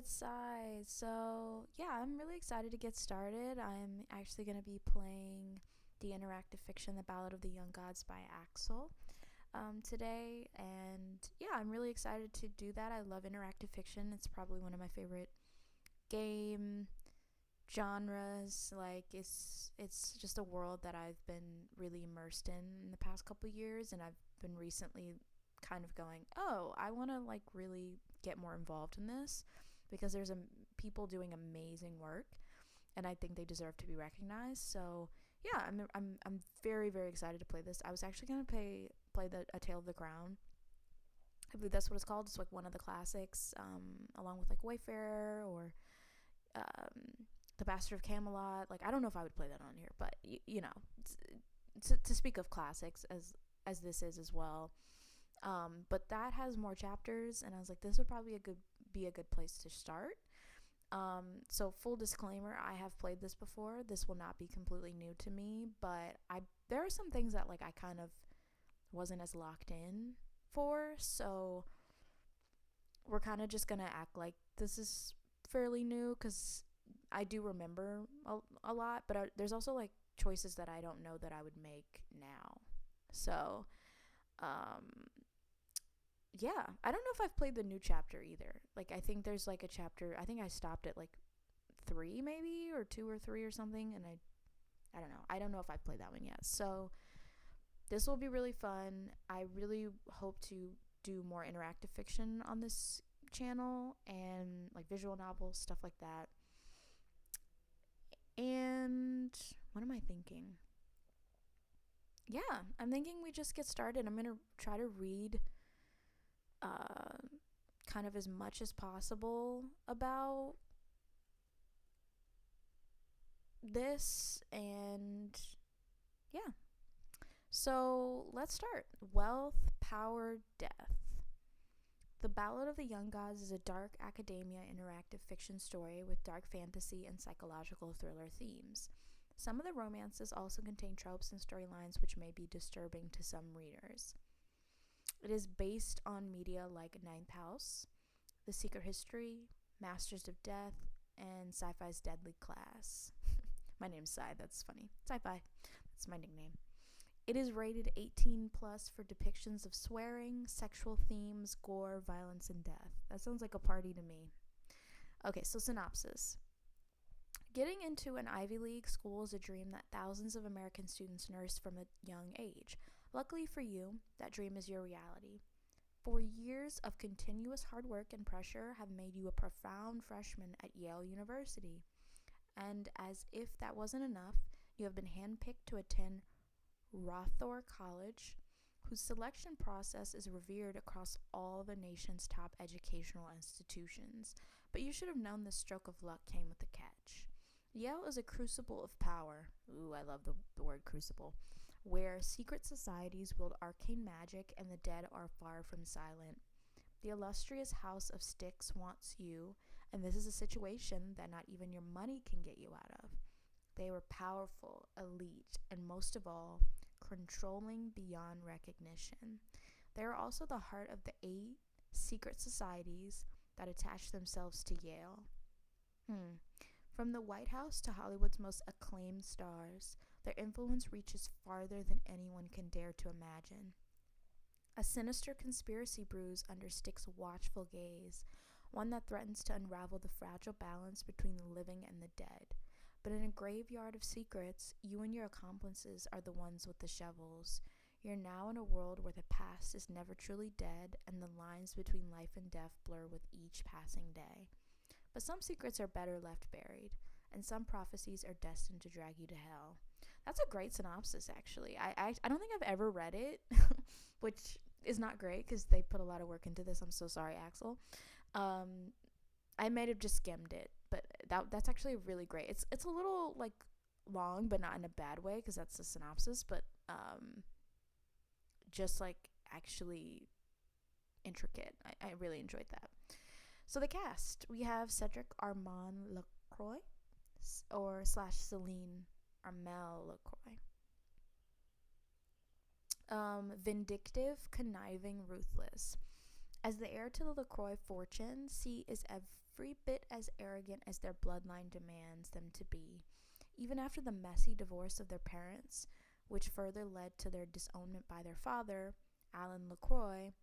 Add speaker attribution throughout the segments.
Speaker 1: it's Sai. So, yeah, I'm really excited to get started. I'm actually going to be playing the interactive fiction The Ballad of the Young Gods by Axel today. And yeah, I'm really excited to do that. I love interactive fiction, it's probably one of my favorite game genres. Like it's just a world that I've been really immersed in the past couple years, and I've been recently kind of going, oh, I want to like really get more involved in this because there's people doing amazing work, and I think they deserve to be recognized. So yeah, I'm very very excited to play this. I was actually gonna play the A Tale of the Crown. I believe that's what it's called. It's like one of the classics, along with like Wayfarer or um, The Bastard of Camelot. Like I don't know if I would play that on here, but you know, to speak of classics as this is as well. But that has more chapters, and I was like, this would probably be a good place to start. So full disclaimer, I have played this before. This will not be completely new to me, but there are some things that like I kind of wasn't as locked in for. So we're kind of just gonna act like this is fairly new because I do remember a lot, but there's also like choices that I don't know that I would make now. So, um, yeah, I don't know if I've played the new chapter either. Like, I think there's like a chapter. I think I stopped at like 3 maybe, or 2 or 3 or something, and I don't know. I don't know if I've played that one yet. So this will be really fun. I really hope to do more interactive fiction on this channel and like visual novels, stuff like that. And what am I thinking? Yeah, I'm thinking we just get started. I'm gonna try to read uh, kind of as much as possible about this, and yeah. So let's start. Wealth, power, death. The Ballad of the Young Gods is a dark academia interactive fiction story with dark fantasy and psychological thriller themes. Some of the romances also contain tropes and storylines which may be disturbing to some readers. It is based on media like Ninth House, The Secret History, Masters of Death, and Sci-Fi's Deadly Class. My name's Sci, that's funny. Sci-Fi, that's my nickname. It is rated 18 plus for depictions of swearing, sexual themes, gore, violence, and death. That sounds like a party to me. Okay, so synopsis. Getting into an Ivy League school is a dream that thousands of American students nurse from a young age. Luckily for you, that dream is your reality. 4 years of continuous hard work and pressure have made you a profound freshman at Yale University. And as if that wasn't enough, you have been handpicked to attend Rothor College, whose selection process is revered across all the nation's top educational institutions. But you should have known this stroke of luck came with a catch. Yale is a crucible of power. Ooh, I love the word crucible. Where secret societies wield arcane magic and the dead are far from silent. The illustrious House of Styx wants you, and this is a situation that not even your money can get you out of. They were powerful, elite, and most of all, controlling beyond recognition. They are also the heart of the 8 secret societies that attach themselves to Yale. From the White House to Hollywood's most acclaimed stars, their influence reaches farther than anyone can dare to imagine. A sinister conspiracy brews under Styx's watchful gaze, one that threatens to unravel the fragile balance between the living and the dead. But in a graveyard of secrets, you and your accomplices are the ones with the shovels. You're now in a world where the past is never truly dead, and the lines between life and death blur with each passing day. But some secrets are better left buried, and some prophecies are destined to drag you to hell. That's a great synopsis, actually. I don't think I've ever read it, which is not great because they put a lot of work into this. I'm so sorry, Axel. I might have just skimmed it, but that's actually really great. It's a little like long, but not in a bad way because that's the synopsis. But just like actually intricate. I really enjoyed that. So the cast, we have Cedric Armand Lacroix, or slash Celine Armel Lacroix. Vindictive, conniving, ruthless. As the heir to the LaCroix fortune, C is every bit as arrogant as their bloodline demands them to be. Even after the messy divorce of their parents, which further led to their disownment by their father, Alan LaCroix.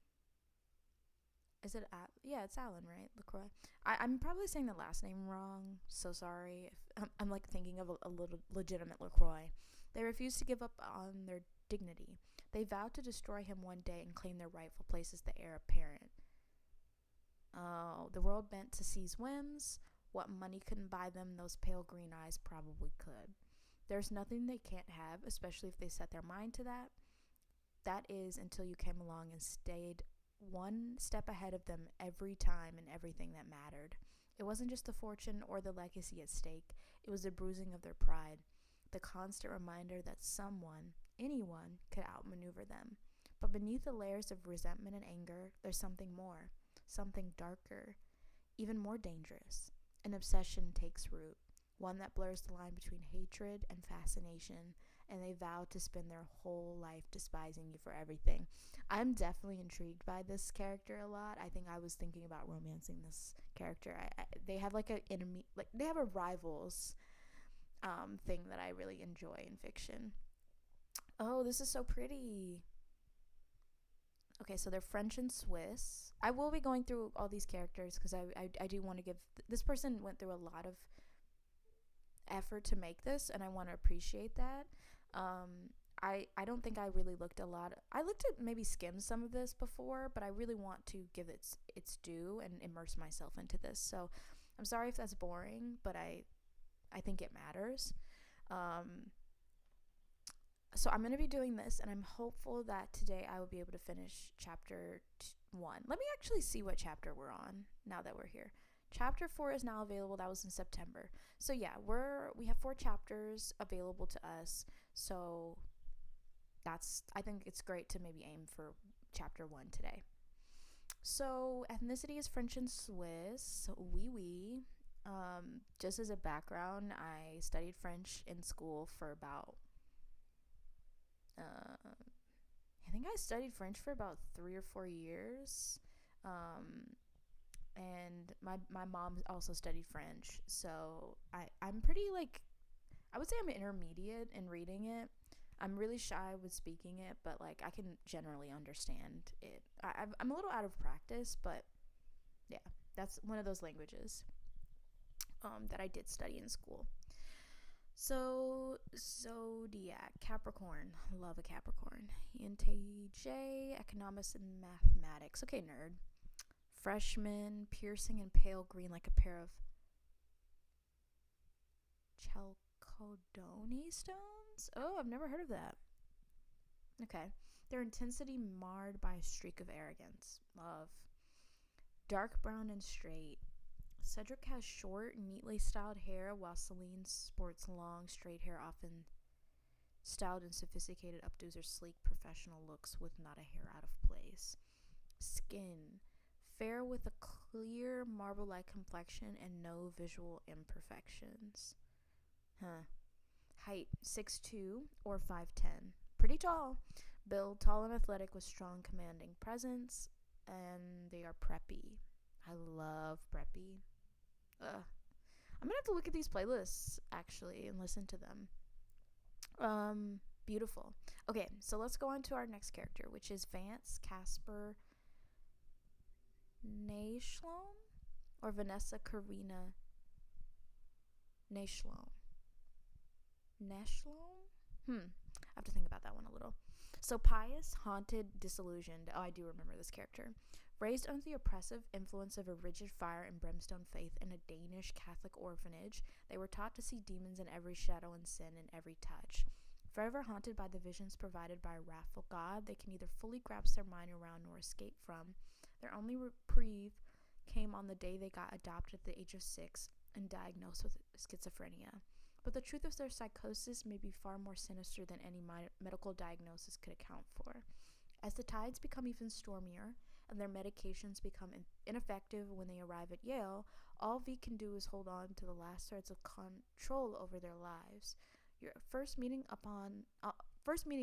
Speaker 1: Is it yeah, it's Alan, right? LaCroix. I'm probably saying the last name wrong. So sorry. If I'm like thinking of a little legitimate LaCroix. They refused to give up on their dignity. They vowed to destroy him one day and claim their rightful place as the heir apparent. Oh, the world bent to C's whims. What money couldn't buy them, those pale green eyes probably could. There's nothing they can't have, especially if they set their mind to that. That is until you came along and stayed one step ahead of them every time in everything that mattered. It wasn't just the fortune or the legacy at stake, it was the bruising of their pride, the constant reminder that someone, anyone, could outmaneuver them. But beneath the layers of resentment and anger, there's something more, something darker, even more dangerous. An obsession takes root, one that blurs the line between hatred and fascination, and they vow to spend their whole life despising you for everything. I'm definitely intrigued by this character a lot. I think I was thinking about romancing this character. They have like a enemy, like they have a rivals thing that I really enjoy in fiction. Oh, this is so pretty. Okay, so they're French and Swiss. I will be going through all these characters because I do want to give this person went through a lot of effort to make this, and I want to appreciate that. I don't think I really looked a lot. I looked at maybe skimmed some of this before, but I really want to give its due and immerse myself into this. So I'm sorry if that's boring, but I think it matters. So I'm going to be doing this, and I'm hopeful that today I will be able to finish chapter 1. Let me actually see what chapter we're on now that we're here. Chapter 4 is now available. That was in September. So yeah, we have 4 chapters available to us. So I think it's great to maybe aim for chapter 1 today. So ethnicity is French and Swiss. Oui. Just as a background, I studied French in school for about I think I studied French for about 3 or 4 years. And my mom also studied French, so I'm pretty like, I would say I'm intermediate in reading it. I'm really shy with speaking it, but like I can generally understand it. I'm a little out of practice, but yeah, that's one of those languages that I did study in school. So, zodiac, Capricorn. Love a Capricorn. ENTJ, economics and mathematics. Okay, nerd. Freshman, piercing and pale green like a pair of chalcedony stones? Oh, I've never heard of that. Okay. Their intensity marred by a streak of arrogance. Love. Dark brown and straight. Cedric has short, neatly styled hair, while Celine sports long, straight hair, often styled and sophisticated updos her sleek, professional looks with not a hair out of place. Skin. Fair with a clear, marble-like complexion and no visual imperfections. Height, 6'2" or 5'10". Pretty tall. Build, tall and athletic with strong, commanding presence. And they are preppy. I love preppy. I'm gonna have to look at these playlists actually and listen to them. Beautiful. Okay, so let's go on to our next character, which is Vance Casper Naishlom or Vanessa Karina Naishlom. I have to think about that one a little. So pious, haunted, disillusioned. Oh, I do remember this character. Raised under the oppressive influence of a rigid fire and brimstone faith in a Danish Catholic orphanage, they were taught to see demons in every shadow and sin in every touch. Forever haunted by the visions provided by a wrathful God, they can neither fully grasp their mind around nor escape from. Their only reprieve came on the day they got adopted at the age of 6 and diagnosed with schizophrenia. But the truth of their psychosis may be far more sinister than any medical diagnosis could account for. As the tides become even stormier and their medications become ineffective when they arrive at Yale, all V can do is hold on to the last threads of control over their lives. Your first meeting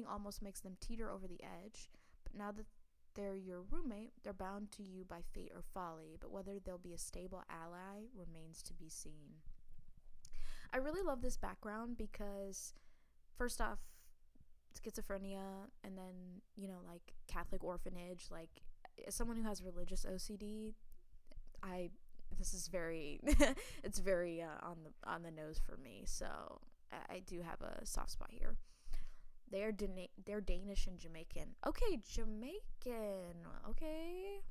Speaker 1: almost makes them teeter over the edge, but now that they're your roommate, they're bound to you by fate or folly, but whether they'll be a stable ally remains to be seen. I really love this background because, first off, schizophrenia, and then, like Catholic orphanage, like as someone who has religious OCD, I this is very it's very on the nose for me. So I do have a soft spot here. They're Danish and Jamaican. Okay, Jamaican. Okay,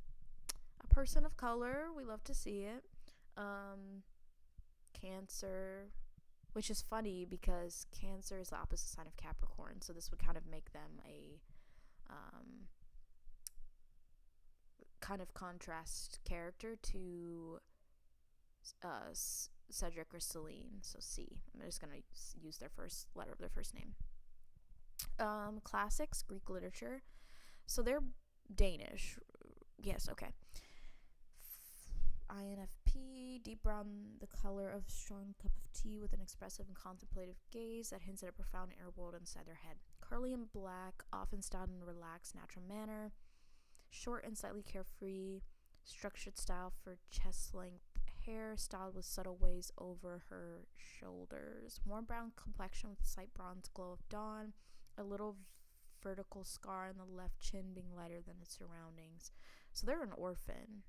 Speaker 1: a person of color. We love to see it. Cancer, which is funny because Cancer is the opposite sign of Capricorn, so this would kind of make them a kind of contrast character to Cedric or Celine. So C. I'm just gonna use their first letter of their first name. Classics, Greek literature. So they're Danish. Yes, okay. INFP, deep brown, the color of a strong cup of tea with an expressive and contemplative gaze that hints at a profound inner world inside their head. Curly and black, often styled in a relaxed, natural manner. Short and slightly carefree, structured style for chest-length hair, styled with subtle waves over her shoulders. Warm brown complexion with a slight bronze glow of dawn. A little vertical scar on the left chin being lighter than its surroundings. So they're an orphan.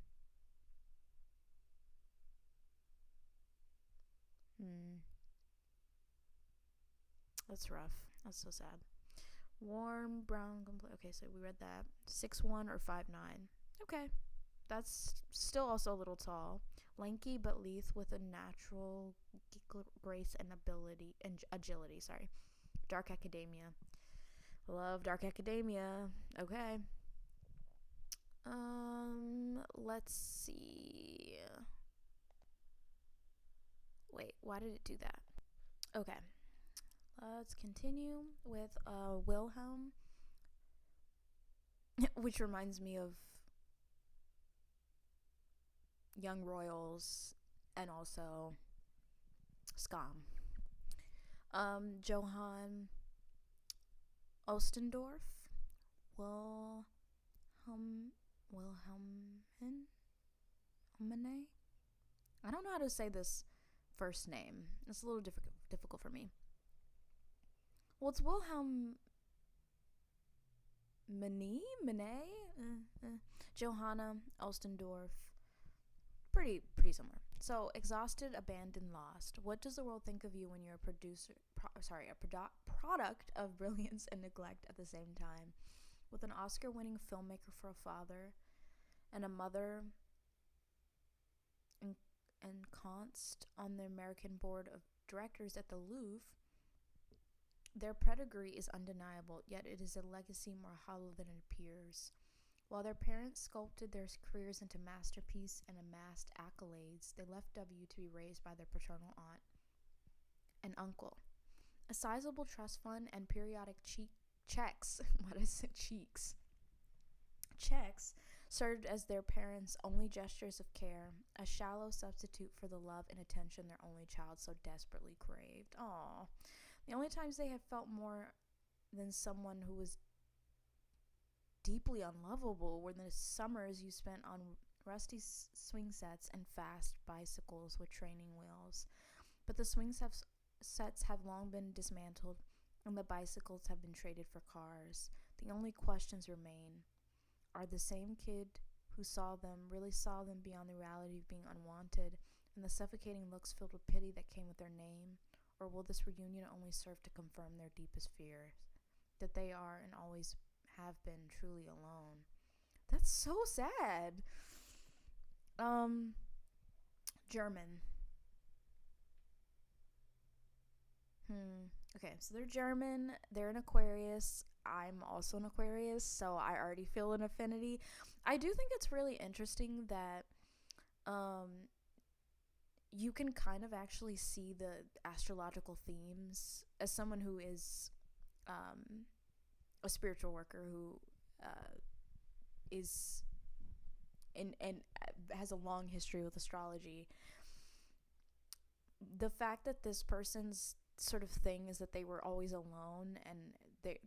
Speaker 1: That's rough. That's so sad. Warm brown okay, so we read that. 6'1" or 5'9". Okay. That's still also a little tall. Lanky but lithe with a natural grace and ability and agility, sorry. Dark academia. Love dark academia. Okay. Let's see. Wait, why did it do that? Okay. Let's continue with Wilhelm, which reminds me of Young Royals and also Scam. Johann Ostendorf, Wilhelmine. I don't know how to say this first name. It's a little difficult for me. Well, it's Wilhelm Johanna Ostendorf. Pretty similar. So, exhausted, abandoned, lost. What does the world think of you when you're a product of brilliance and neglect at the same time? With an Oscar-winning filmmaker for a father and a mother ensconced on the American board of directors at the Louvre, their pedigree is undeniable, yet it is a legacy more hollow than it appears. While their parents sculpted their careers into masterpiece and amassed accolades, they left W to be raised by their paternal aunt and uncle. A sizable trust fund and periodic checks served as their parents' only gestures of care, a shallow substitute for the love and attention their only child so desperately craved. Aww. The only times they have felt more than someone who was deeply unlovable were the summers you spent on rusty swing sets and fast bicycles with training wheels. But the swing sets have long been dismantled, and the bicycles have been traded for cars. The only questions remain. Are the same kid who really saw them beyond the reality of being unwanted, and the suffocating looks filled with pity that came with their name? Or will this reunion only serve to confirm their deepest fears, that they are and always have been truly alone? That's so sad. German. Okay, so they're German. They're an Aquarius. I'm also an Aquarius, so I already feel an affinity. I do think it's really interesting that you can kind of actually see the astrological themes as someone who is a spiritual worker who is and has a long history with astrology. The fact that this person's sort of thing is that they were always alone and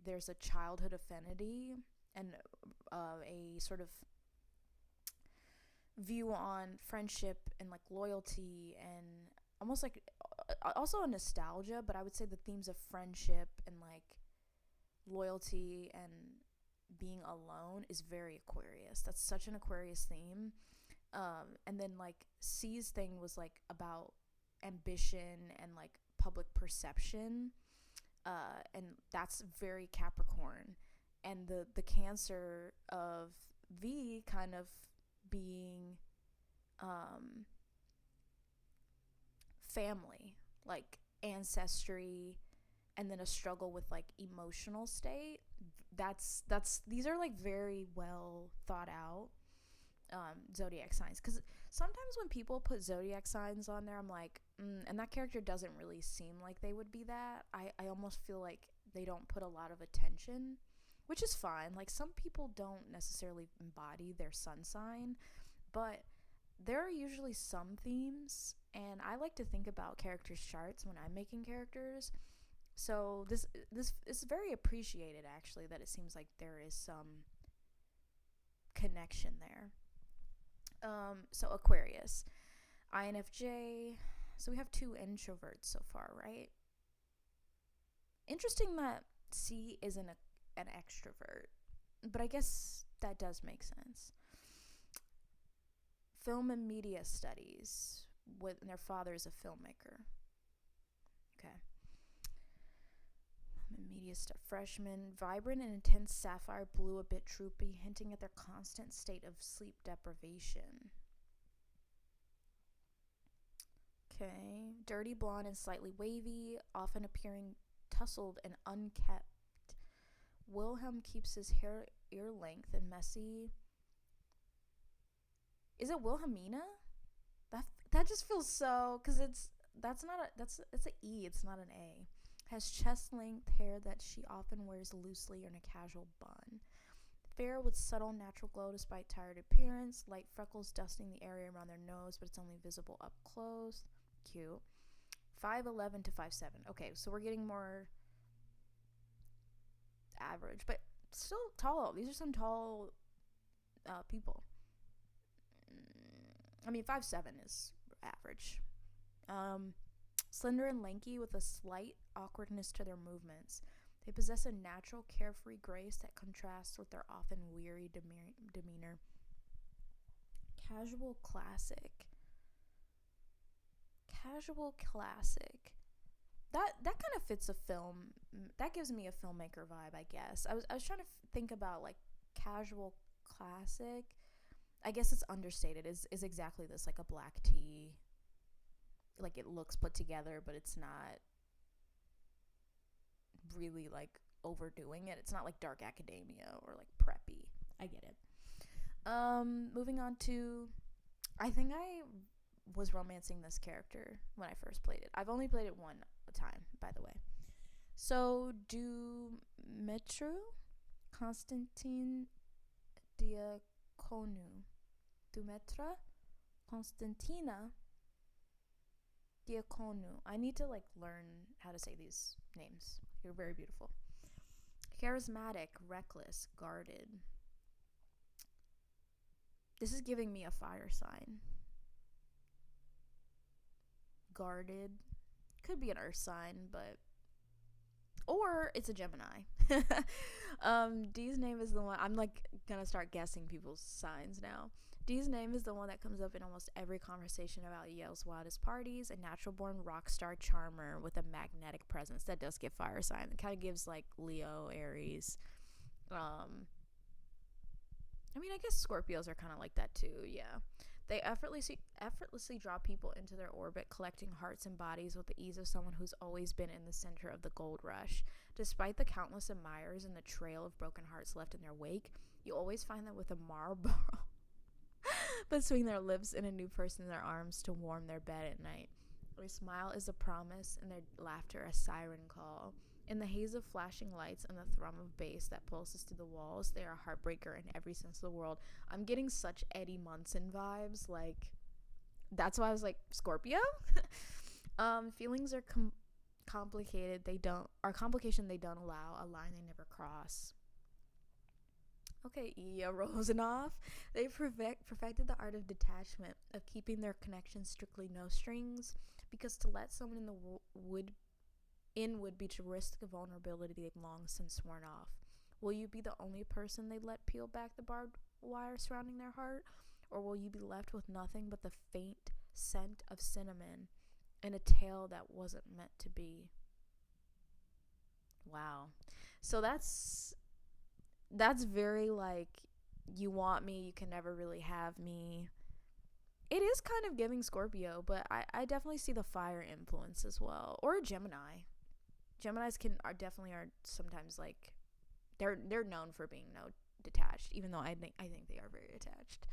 Speaker 1: there's a childhood affinity and a sort of view on friendship and like loyalty and almost like also a nostalgia, but I would say the themes of friendship and like loyalty and being alone is very Aquarius. That's such an Aquarius theme. And then like C's thing was like about ambition and like public perception, and that's very Capricorn. And the Cancer of V kind of being um, family, like ancestry, and then a struggle with like emotional state. That's these are like very well thought out zodiac signs, because sometimes when people put zodiac signs on there, I'm like, and that character doesn't really seem like they would be that. I almost feel like they don't put a lot of attention, which is fine. Like some people don't necessarily embody their sun sign, but there are usually some themes, and I like to think about characters' charts when I'm making characters. So this is very appreciated, actually, that it seems like there is some connection there. So Aquarius, INFJ. So we have two introverts so far, right? Interesting that C isn't an extrovert, but I guess that does make sense. Film and media studies, with their father is a filmmaker. Okay. Media stuff. Freshman, vibrant and intense sapphire blue, a bit droopy, hinting at their constant state of sleep deprivation. Okay. Dirty blonde and slightly wavy, often appearing tousled and unkept. Wilhelm keeps his hair ear length and messy. Is it Wilhelmina? That just feels so, because it's an E, it's not an A. Has chest length hair that she often wears loosely or in a casual bun. Fair with subtle natural glow despite tired appearance. Light freckles dusting the area around their nose, but it's only visible up close. Cute. 5'11 to 5'7. Okay, so we're getting more average, but still tall. These are some tall people. I mean, 5'7 is average. Slender and lanky with a slight awkwardness to their movements. They possess a natural, carefree grace that contrasts with their often weary demeanor. Casual classic. That kind of fits a film. That gives me a filmmaker vibe, I guess. I was trying to think about like casual classic. I guess it's understated. Is exactly this, like a black tee. Like it looks put together, but it's not really like overdoing it. It's not like dark academia or like preppy. I get it. Moving on to, I think I was romancing this character when I first played it. I've only played it one time, by the way. So Dumitru Constantin Diaconu. Dumetra Constantina Diaconu. I need to like learn how to say these names. You're very beautiful. Charismatic, reckless, guarded. This is giving me a fire sign. Guarded. Could be an earth sign, but or it's a Gemini. Dee's name is the one. I'm like gonna start guessing people's signs now. Dee's name is the one that comes up in almost every conversation about Yale's wildest parties. A natural-born rock star charmer with a magnetic presence. That does give fire sign. It kind of gives like Leo, Aries. I mean, I guess Scorpios are kind of like that too. Yeah. They effortlessly draw people into their orbit, collecting hearts and bodies with the ease of someone who's always been in the center of the gold rush. Despite the countless admirers and the trail of broken hearts left in their wake, you always find them with a Marlboro between their lips and a new person in their arms to warm their bed at night. Their smile is a promise and their laughter a siren call. In the haze of flashing lights and the thrum of bass that pulses through the walls, they are a heartbreaker in every sense of the world. I'm getting such Eddie Munson vibes. Like, that's why I was like, Scorpio? Feelings are complicated. Complication they don't allow, a line they never cross. Okay, Iya Rosanoff. They perfected the art of detachment, of keeping their connection strictly no strings, because to let someone in the would be to risk a vulnerability they've long since sworn off. Will you be the only person they let peel back the barbed wire surrounding their heart, or will you be left with nothing but the faint scent of cinnamon and a tale that wasn't meant to be? Wow. So that's very like, you want me, you can never really have me. It is kind of giving Scorpio, but I definitely see the fire influence as well. Or Gemini. Geminis definitely are sometimes like, they're known for being no detached, even though I think they are very attached.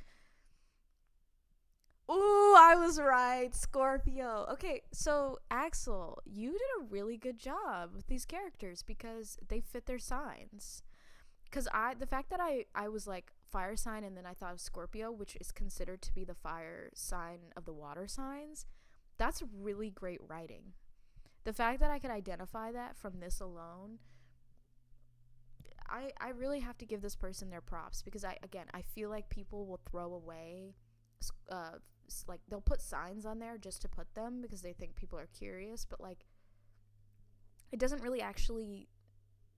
Speaker 1: Ooh, I was right. Scorpio. Okay, so Axel, you did a really good job with these characters because they fit their signs. Because the fact that I was like fire sign and then I thought of Scorpio, which is considered to be the fire sign of the water signs, that's really great writing. The fact that I could identify that from this alone, I really have to give this person their props, because I feel like people will throw away, uh, like they'll put signs on there just to put them because they think people are curious, but like it doesn't really actually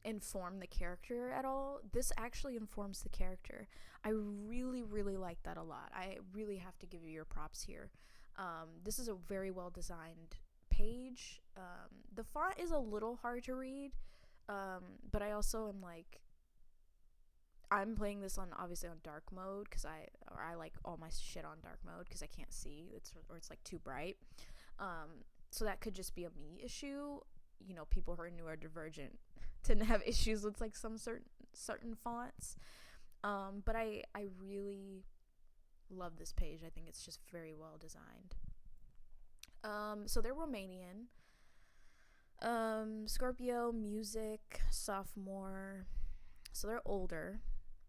Speaker 1: inform the character at all. This actually informs the character. I really, really like that a lot. I really have to give you your props here. This is a very well designed page. The font is a little hard to read, but I also am like, I'm playing this on obviously on dark mode because I like all my shit on dark mode because I can't see, it's like too bright. So that could just be a me issue. You know, people who are neurodivergent tend to have issues with like some certain fonts. But I really love this page. I think it's just very well designed. So they're Romanian. Scorpio, music, sophomore. So they're older.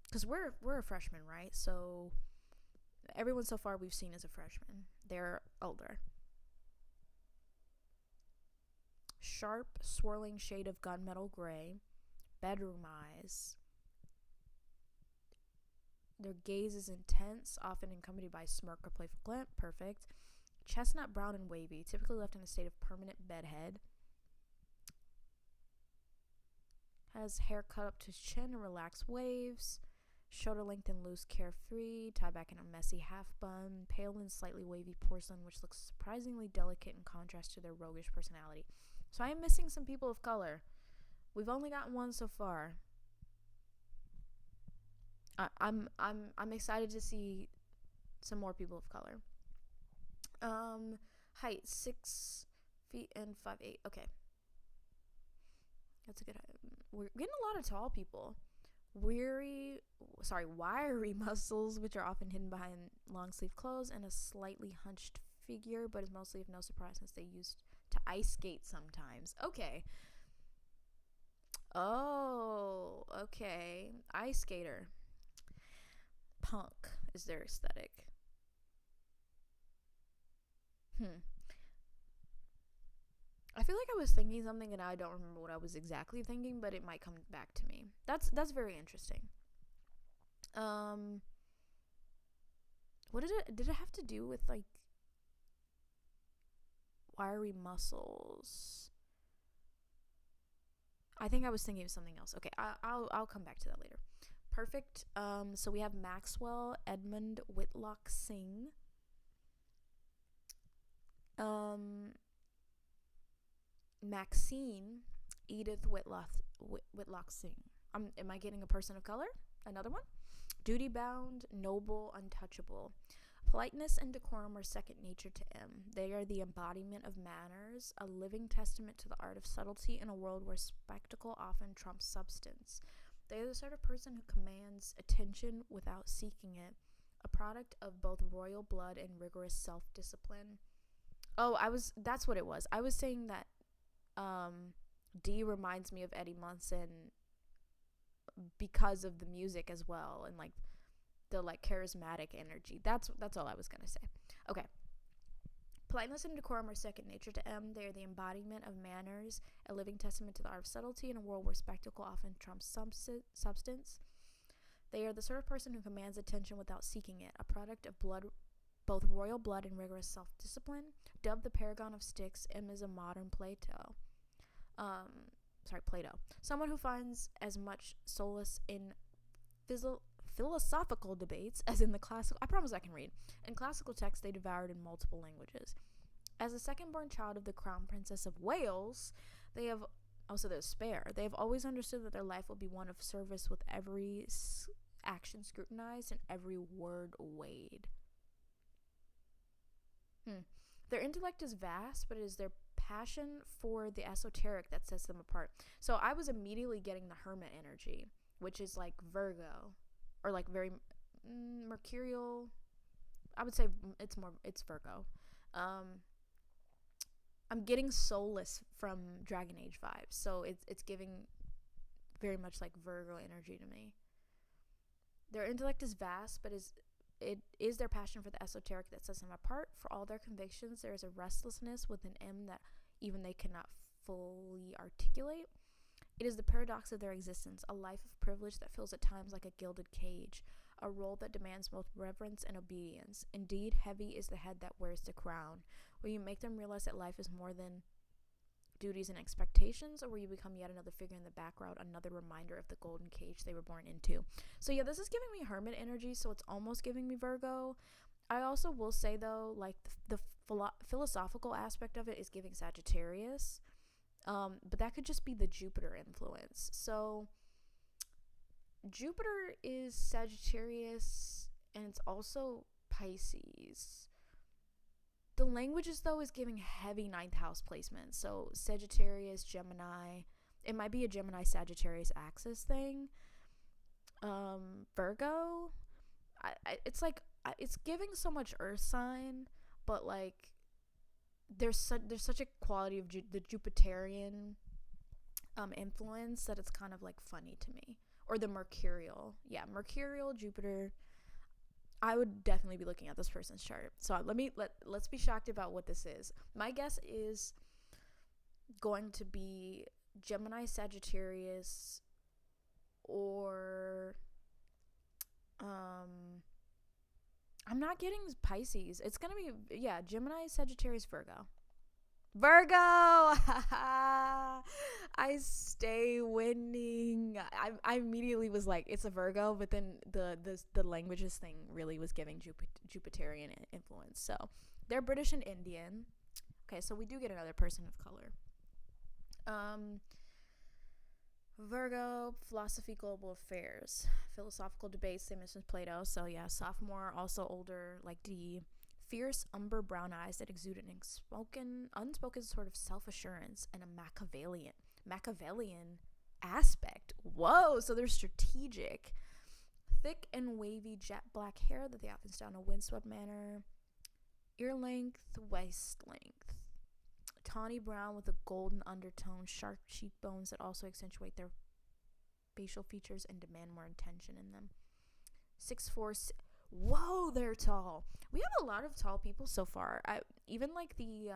Speaker 1: Because we're a freshman, right? So everyone so far we've seen is a freshman. They're older. Sharp, swirling shade of gunmetal gray. Bedroom eyes. Their gaze is intense, often accompanied by a smirk or playful glint. Perfect. Chestnut brown and wavy, typically left in a state of permanent bedhead. Has hair cut up to his chin and relaxed waves. Shoulder length and loose, carefree. Tied back in a messy half bun. Pale and slightly wavy porcelain, which looks surprisingly delicate in contrast to their roguish personality. So I am missing some people of color. We've only gotten one so far. I'm excited to see some more people of color. Height 6 feet and 5'8". Okay, that's a good height. We're getting a lot of tall people. Wiry muscles, which are often hidden behind long sleeve clothes, and a slightly hunched figure, but is mostly of no surprise since they used to ice skate sometimes. Okay. Oh, okay. Ice skater. Punk is their aesthetic. I feel like I was thinking something and I don't remember what I was exactly thinking, but it might come back to me. That's very interesting. What did it have to do with like wiry muscles? I think I was thinking of something else. Okay, I'll come back to that later. Perfect. So we have Maxwell Edmund Whitlock Singh. Maxine Edith Whitlock Singh. Am I getting a person of color? Another one? Duty bound, noble, untouchable. Politeness and decorum are second nature to M. They are the embodiment of manners, a living testament to the art of subtlety in a world where spectacle often trumps substance. They are the sort of person who commands attention without seeking it, a product of both royal blood and rigorous self-discipline. Oh, that's what it was. I was saying that D reminds me of Eddie Munson because of the music as well, and like the like charismatic energy. That's all I was gonna say. Okay. Politeness and decorum are second nature to M. They are the embodiment of manners, a living testament to the art of subtlety in a world where spectacle often trumps substance. They are the sort of person who commands attention without seeking it, a product of blood, both royal blood and rigorous self-discipline. Dubbed the paragon of Styx, M is a modern Plato. Plato. Someone who finds as much solace in philosophical debates as in the classical. I promise I can read. In classical texts, they devoured in multiple languages. As the second-born child of the Crown Princess of Wales, they have also the spare. They have always understood that their life will be one of service, with every action scrutinized and every word weighed. Their intellect is vast, but it is their passion for the esoteric that sets them apart. So I was immediately getting the hermit energy, which is like Virgo, or like very mercurial. I would say it's Virgo. I'm getting soulless from Dragon Age vibes, so it's giving very much like Virgo energy to me. Their intellect is vast, but it is their passion for the esoteric that sets them apart. For all their convictions, there is a restlessness with an M that even they cannot fully articulate. It is the paradox of their existence, a life of privilege that feels at times like a gilded cage, a role that demands both reverence and obedience. Indeed, heavy is the head that wears the crown. Will you make them realize that life is more than duties and expectations, or will you become yet another figure in the background, another reminder of the golden cage they were born into? So yeah, this is giving me hermit energy, so it's almost giving me Virgo. I also will say though, like the philosophical aspect of it is giving Sagittarius, but that could just be the Jupiter influence. So Jupiter is Sagittarius and it's also Pisces. The languages, though, is giving heavy ninth house placement. So Sagittarius, Gemini. It might be a Gemini-Sagittarius axis thing. Virgo. It's giving so much earth sign, but, like, there's such a quality of the Jupiterian influence that it's kind of, like, funny to me. Or the Mercurial. Yeah, Mercurial, Jupiter. I would definitely be looking at this person's chart. So let's be shocked about what this is. My guess is going to be Gemini, Sagittarius, or I'm not getting Pisces. It's gonna be Gemini, Sagittarius, Virgo. I stay winning. I immediately was like, it's a Virgo, but then the languages thing really was giving Jupiterian influence. So they're British and Indian. Okay, so we do get another person of color. Virgo, philosophy, global affairs, philosophical debates, same as Plato. So yeah, sophomore, also older, like D. Fierce umber brown eyes that exude an unspoken sort of self-assurance and a Machiavellian aspect. Whoa, so they're strategic. Thick and wavy jet black hair that they often style in a windswept manner. Ear length, waist length. Tawny brown with a golden undertone, sharp cheekbones that also accentuate their facial features and demand more attention in them. 6'4". Whoa, they're tall. We have a lot of tall people so far. Even like the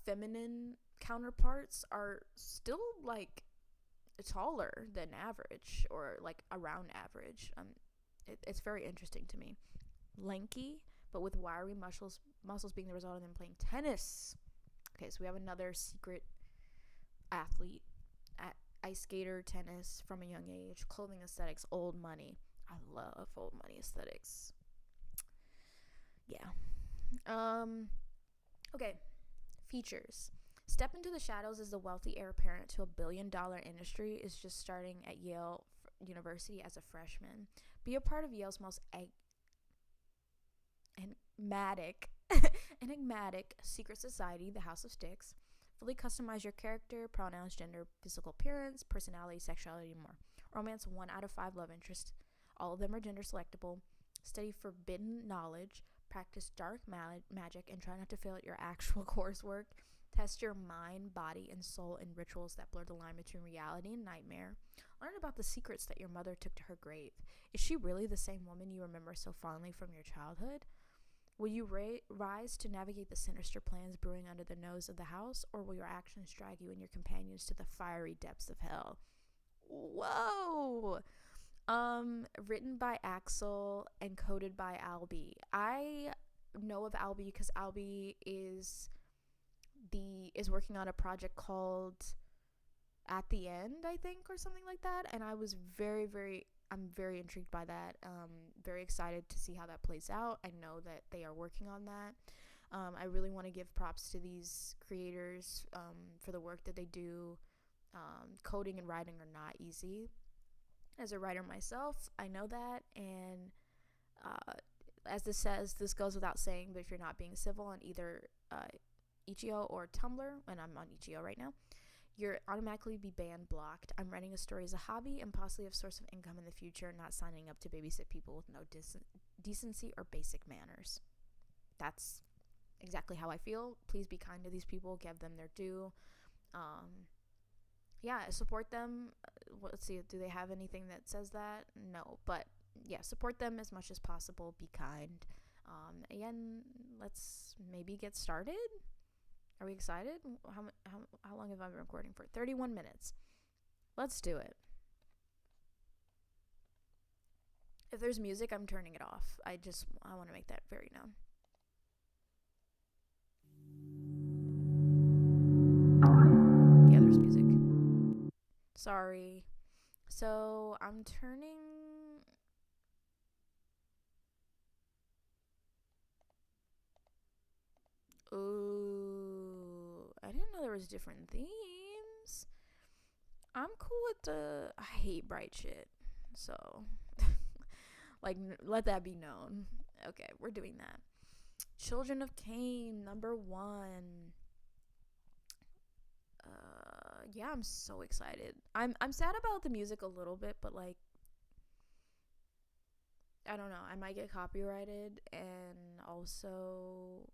Speaker 1: feminine counterparts are still like taller than average, or like around average. It's very interesting to me. Lanky, but with wiry muscles being the result of them playing tennis. Okay, so we have another secret athlete at ice skater, tennis from a young age, clothing aesthetics, old money. I love old money aesthetics. Yeah. Okay. Features. Step into the shadows as the wealthy heir apparent to a billion-dollar industry is just starting at Yale University as a freshman. Be a part of Yale's most enigmatic secret society, the House of Styx. Fully customize your character, pronouns, gender, physical appearance, personality, sexuality, and more. Romance 1 out of 5 love interest. All of them are gender selectable. Study forbidden knowledge. Practice dark magic and try not to fail at your actual coursework. Test your mind, body, and soul in rituals that blur the line between reality and nightmare. Learn about the secrets that your mother took to her grave. Is she really the same woman you remember so fondly from your childhood? Will you rise to navigate the sinister plans brewing under the nose of the house, or will your actions drag you and your companions to the fiery depths of hell? Whoa. Written by Axel and coded by Albie. I know of Albie because Albie is working on a project called At the End, I think, or something like that. And I was I'm very intrigued by that. Very excited to see how that plays out. I know that they are working on that. I really want to give props to these creators for the work that they do. Coding and writing are not easy. As a writer myself, I know that, and uh, as this says, this goes without saying, but if you're not being civil on either Itch.io or Tumblr, and I'm on Itch.io right now, you're automatically be banned blocked. I'm writing a story as a hobby and possibly a source of income in the future, not signing up to babysit people with no decency or basic manners. That's exactly how I feel. Please be kind to these people, give them their due. Yeah, support them. Let's see, do they have anything that says that? No, but yeah, support them as much as possible. Be kind. Again, let's maybe get started. Are we excited? How long have I been recording for? 31 minutes. Let's do it. If there's music, I'm turning it off. I want to make that very known. Yeah, there's music. Sorry. So I'm turning. Ooh, I didn't know there was different themes. I'm cool with I hate bright shit. So, like, let that be known. Okay, we're doing that. Children of Cain, number 1. Yeah, I'm so excited. I'm sad about the music a little bit, but like, I don't know. I might get copyrighted, and also,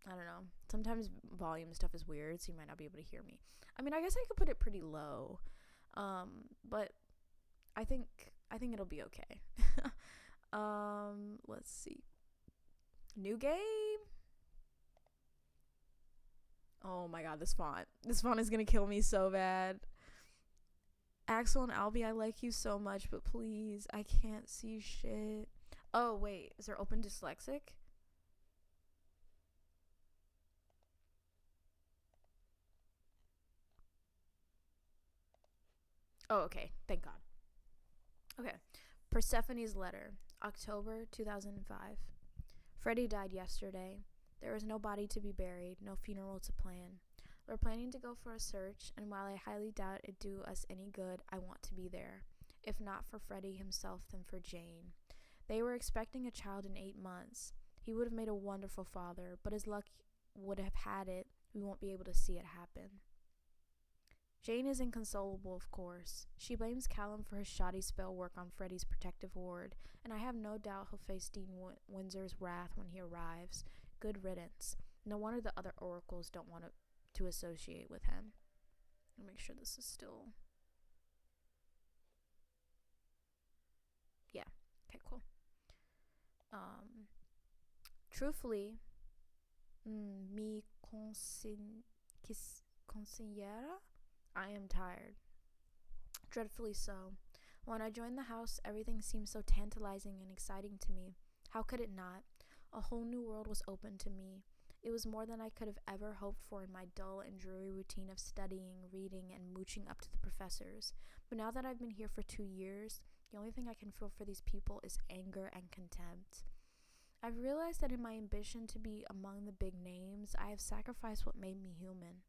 Speaker 1: I don't know. Sometimes volume stuff is weird, so you might not be able to hear me. I mean, I guess I could put it pretty low, but I think it'll be okay. Let's see. New game. Oh my god, this font. This font is gonna kill me so bad. Axel and Albie, I like you so much, but please, I can't see shit. Oh wait, is there open dyslexic? Oh, okay. Thank God. Okay. Persephone's letter, October 2005. Freddie died yesterday. There was no body to be buried, no funeral to plan. We're planning to go for a search, and while I highly doubt it'd do us any good, I want to be there. If not for Freddie himself, then for Jane. They were expecting a child in 8 months. He would have made a wonderful father, but as luck would have had it, we won't be able to see it happen. Jane is inconsolable, of course. She blames Callum for his shoddy spell work on Freddie's protective ward, and I have no doubt he'll face Dean Windsor's wrath when he arrives. Good riddance. No wonder the other oracles don't want to associate with him. I'll make sure this is still... Yeah. Okay, cool. Truthfully, mi consigliera? I am tired. Dreadfully so. When I joined the house, everything seemed so tantalizing and exciting to me. How could it not? A whole new world was open to me. It was more than I could have ever hoped for in my dull and dreary routine of studying, reading, and mooching up to the professors. But now that I've been here for 2 years, the only thing I can feel for these people is anger and contempt. I've realized that in my ambition to be among the big names, I have sacrificed what made me human.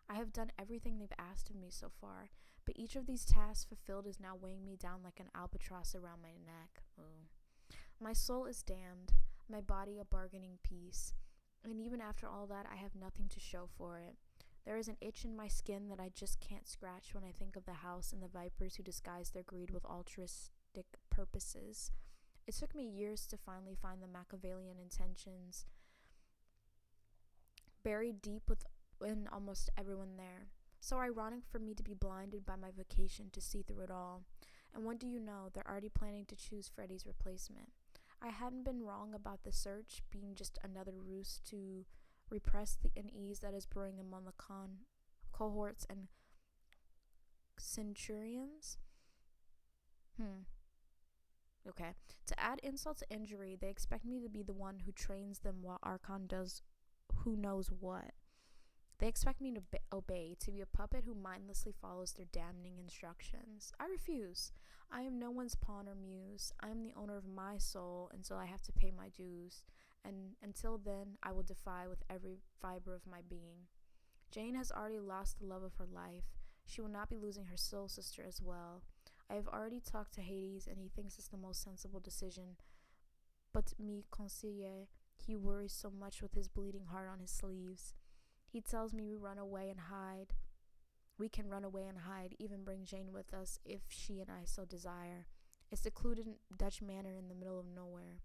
Speaker 1: I have done everything they've asked of me so far, but each of these tasks fulfilled is now weighing me down like an albatross around my neck. Ooh. My soul is damned, my body a bargaining piece, and even after all that, I have nothing to show for it. There is an itch in my skin that I just can't scratch when I think of the house and the vipers who disguise their greed with altruistic purposes. It took me years to finally find the Machiavellian intentions buried deep within almost everyone there. So ironic for me to be blinded by my vocation to see through it all. And what do you know, they're already planning to choose Freddie's replacement. I hadn't been wrong about the search being just another ruse to repress the unease that is brewing among the cohorts and centurions. Okay. To add insult to injury, they expect me to be the one who trains them while Archon does who knows what. They expect me to obey, to be a puppet who mindlessly follows their damning instructions. I refuse. I am no one's pawn or muse. I am the owner of my soul until I have to pay my dues. And until then, I will defy with every fiber of my being. Jane has already lost the love of her life. She will not be losing her soul sister as well. I have already talked to Hades, and he thinks it's the most sensible decision. But me conseiller, he worries so much with his bleeding heart on his sleeves. He tells me we run away and hide. We can run away and hide, even bring Jane with us if she and I so desire. A secluded Dutch manor in the middle of nowhere.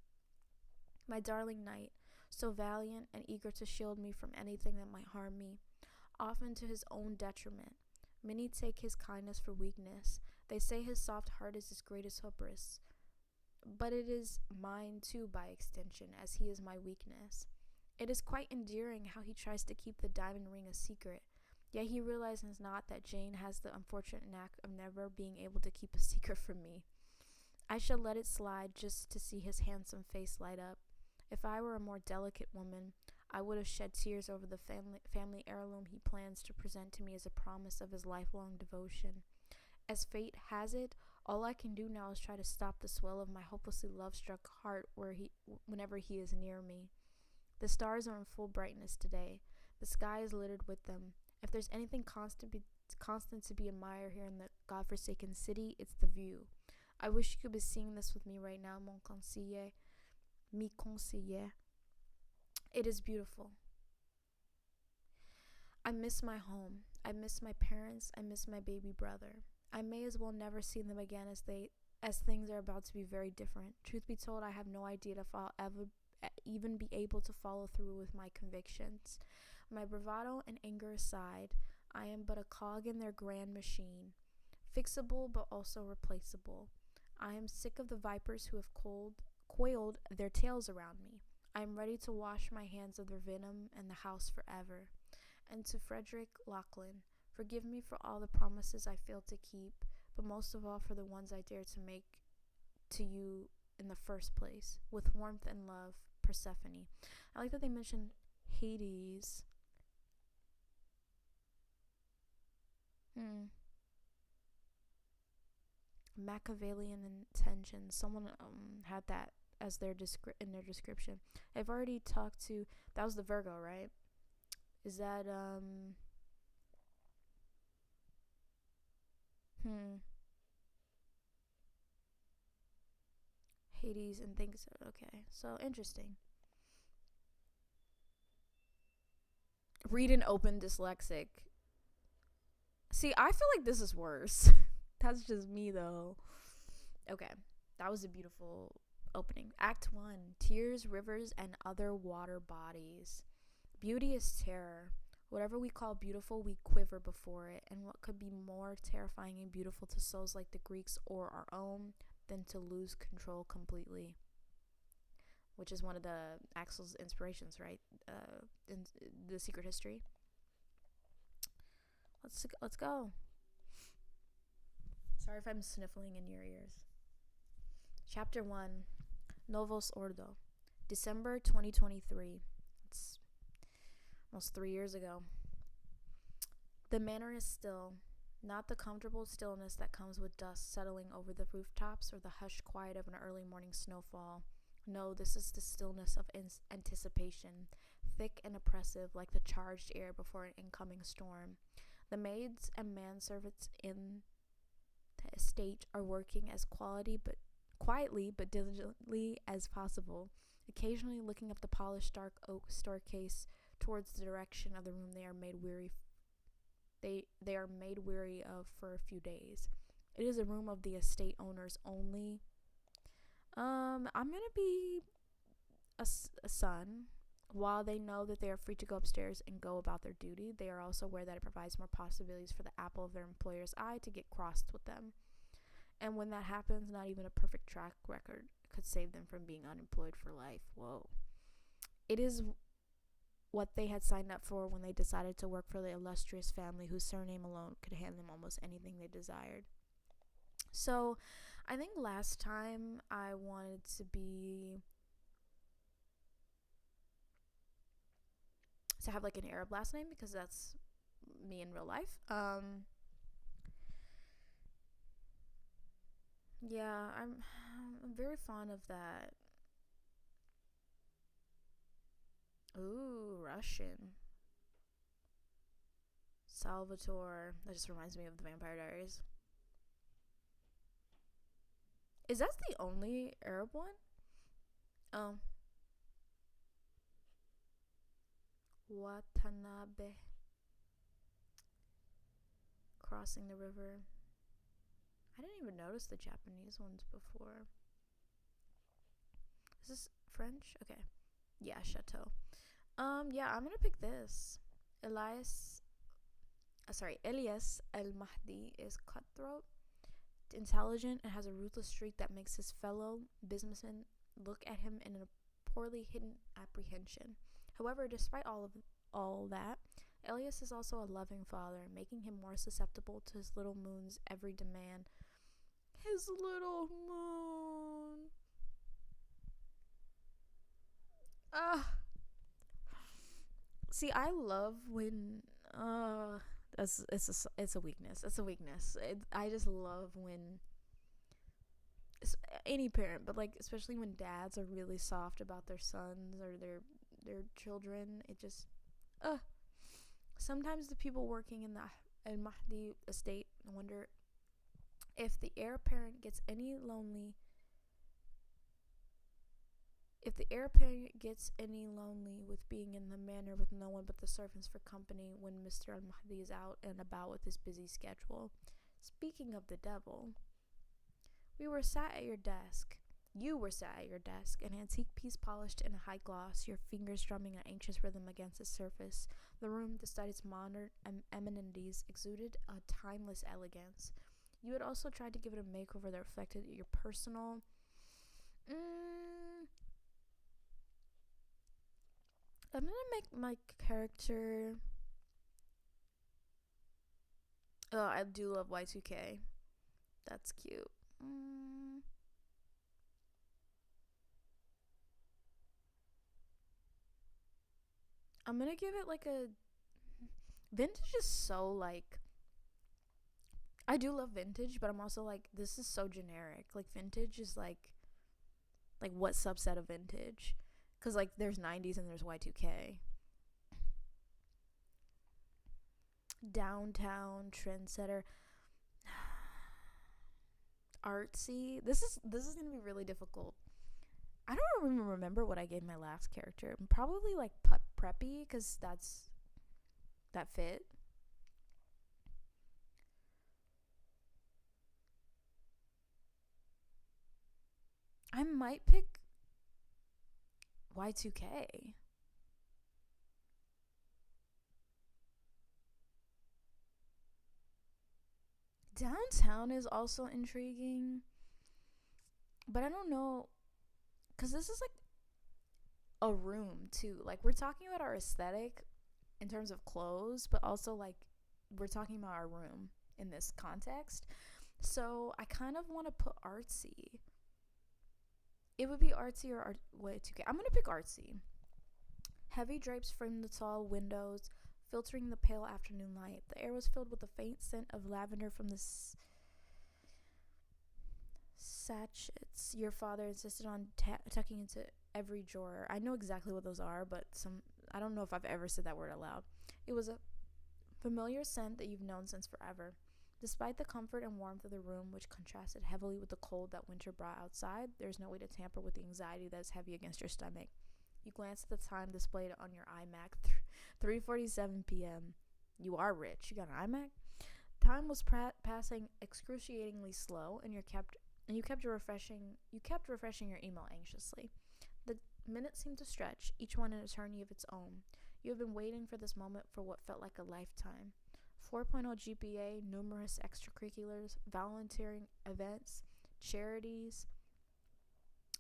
Speaker 1: My darling knight, so valiant and eager to shield me from anything that might harm me, often to his own detriment. Many take his kindness for weakness. They say his soft heart is his greatest hubris. But it is mine too by extension, as he is my weakness. It is quite endearing how he tries to keep the diamond ring a secret, yet he realizes not that Jane has the unfortunate knack of never being able to keep a secret from me. I shall let it slide just to see his handsome face light up. If I were a more delicate woman, I would have shed tears over the family heirloom he plans to present to me as a promise of his lifelong devotion. As fate has it, all I can do now is try to stop the swell of my hopelessly love-struck heart whenever he is near me. The stars are in full brightness today. The sky is littered with them. If there's anything constant to be admired here in the godforsaken city, it's the view. I wish you could be seeing this with me right now, mon conseiller. Mi conseiller. It is beautiful. I miss my home. I miss my parents. I miss my baby brother. I may as well never see them again as things are about to be very different. Truth be told, I have no idea if I'll ever even be able to follow through with my convictions. My bravado and anger aside, I am but a cog in their grand machine, fixable but also replaceable. I am sick of the vipers who have coiled their tails around me. I am ready to wash my hands of their venom and the house forever. And to Frederick Lachlan, forgive me for all the promises I failed to keep, but most of all for the ones I dared to make to you in the first place. With warmth and love, Persephone. I like that they mentioned Hades. Machiavellian intentions. Someone had that as in their description. I've already talked to. That was the Virgo, right? Is that Hades and things. Okay, so interesting. Read and open dyslexic. See, I feel like this is worse. That's just me though. Okay, that was a beautiful opening. Act 1. Tears, rivers, and other water bodies. Beauty is terror. Whatever we call beautiful, we quiver before it. And what could be more terrifying and beautiful to souls like the Greeks or our own than to lose control completely? Which is one of the Axel's inspirations, right? In The Secret History. Let's go. Sorry if I'm sniffling in your ears. Chapter 1. Novos Ordo. December 2023. It's almost 3 years ago. The manor is still, not the comfortable stillness that comes with dust settling over the rooftops or the hushed quiet of an early morning snowfall. No, this is the stillness of anticipation, thick and oppressive like the charged air before an incoming storm. The maids and manservants in the estate are working as quietly but diligently as possible, occasionally looking up the polished dark oak staircase towards the direction of the room they are made weary of for a few days. It is a room of the estate owners only. I'm gonna be a son. While they know that they are free to go upstairs and go about their duty, they are also aware that it provides more possibilities for the apple of their employer's eye to get crossed with them. And when that happens, not even a perfect track record could save them from being unemployed for life. Whoa. It is what they had signed up for when they decided to work for the illustrious family whose surname alone could hand them almost anything they desired. So, I think last time I wanted to have like an Arab last name because that's me in real life. Yeah, I'm very fond of that. Ooh, Russian. Salvatore. That just reminds me of the Vampire Diaries. Is that the only Arab one? Oh, Watanabe. Crossing the river. I didn't even notice the Japanese ones before. Is this French? Okay. Yeah, Chateau. Yeah, I'm gonna pick this. Elias El Mahdi is cutthroat, intelligent, and has a ruthless streak that makes his fellow businessmen look at him in a poorly hidden apprehension. However, despite all that, Elias is also a loving father, making him more susceptible to his little moon's every demand. His little moon. Ah. See, I love when it's a weakness. It's a weakness. I just love when any parent, but like especially when dads are really soft about their sons or their children. It just sometimes the people working in the Al Mahdi estate wonder if the heir apparent gets any lonely if the heir apparent gets any lonely with being in the manor with no one but the servants for company when Mr. Al Mahdi is out and about with his busy schedule. Speaking of the devil, we were sat at your desk. You were sat at your desk, an antique piece polished in a high gloss, your fingers drumming an anxious rhythm against its surface. The room, despite its modern amenities, exuded a timeless elegance. You had also tried to give it a makeover that reflected your personal. I'm gonna make my character. Oh, I do love Y2K. That's cute. I'm gonna give it like a. Vintage is so like. I do love vintage, but I'm also like, this is so generic. Like, vintage is like what subset of vintage? Because like there's 90s and there's Y2K. Downtown trendsetter. Artsy. This is gonna be really difficult. I don't even remember what I gave my last character. Probably like preppy because that fit. I might pick Y2K. Downtown is also intriguing, but I don't know because this is like a room too. Like we're talking about our aesthetic in terms of clothes, but also like we're talking about our room in this context. So I kind of want to put artsy. It would be artsy or Y2K. I'm gonna pick artsy. Heavy drapes framed the tall windows, filtering the pale afternoon light. The air was filled with the faint scent of lavender from the sachets your father insisted on tucking into every drawer. I know exactly what those are, but I don't know if I've ever said that word aloud. It was a familiar scent that you've known since forever. Despite the comfort and warmth of the room, which contrasted heavily with the cold that winter brought outside, there's no way to tamper with the anxiety that is heavy against your stomach. You glance at the time displayed on your iMac, 3:47 p.m. You are rich. You got an iMac? Time was passing excruciatingly slow, and you kept refreshing your email anxiously. The minutes seemed to stretch, each one an eternity of its own. You have been waiting for this moment for what felt like a lifetime. 4.0 GPA, numerous extracurriculars, volunteering events, charities.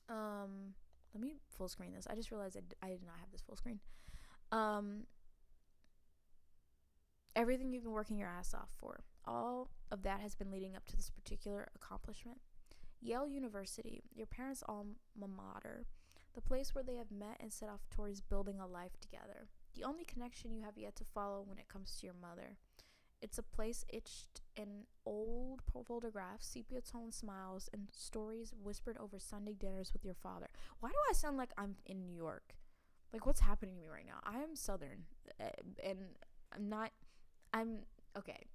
Speaker 1: Let me full screen this. I just realized I did not have this full screen. Um, Everything you've been working your ass off for, all of that has been leading up to this particular accomplishment. Yale University, your parents' alma mater, the place where they have met and set off towards building a life together. The only connection you have yet to follow when it comes to your mother. It's a place etched in old photographs, sepia toned smiles, and stories whispered over Sunday dinners with your father. Why do I sound like I'm in New York? Like, what's happening to me right now? I am Southern, and I'm not. I'm okay.